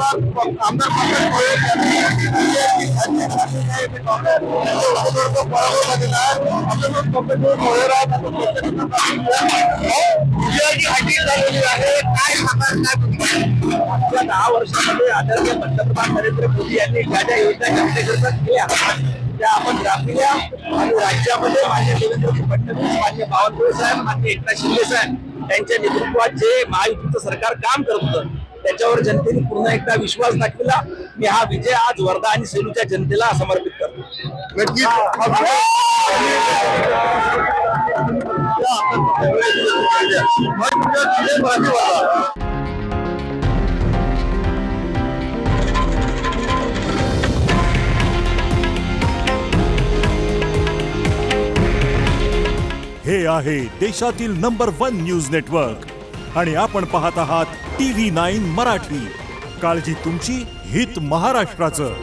आमदार पंकज भोयर झालेली आहे. काय सांगणार मागच्या 10 वर्षामध्ये आदरणीय पंतप्रधान नरेंद्र मोदी यांनी ज्या ज्या योजना जनतेकरता केल्या त्या आपण राबविल्या आणि राज्यामध्ये मान्य देवेंद्र फडणवीस, मान्य बावनकुळे साहेब, मान्य एकनाथ शिंदे साहेब यांच्या नेतृत्वात जे महायुतीचं सरकार काम करत होतं त्याच्यावर जनतेने पुन्हा एकदा विश्वास दाखविला. मी हा विजय आज वर्धा आणि सेलूच्या जनतेला समर्पित करतो. हे आहे देशातील नंबर 1 न्यूज नेटवर्क आणि आपण पाहत आहात TV9 मराठी. काळजी तुमची, हित महाराष्ट्राचं.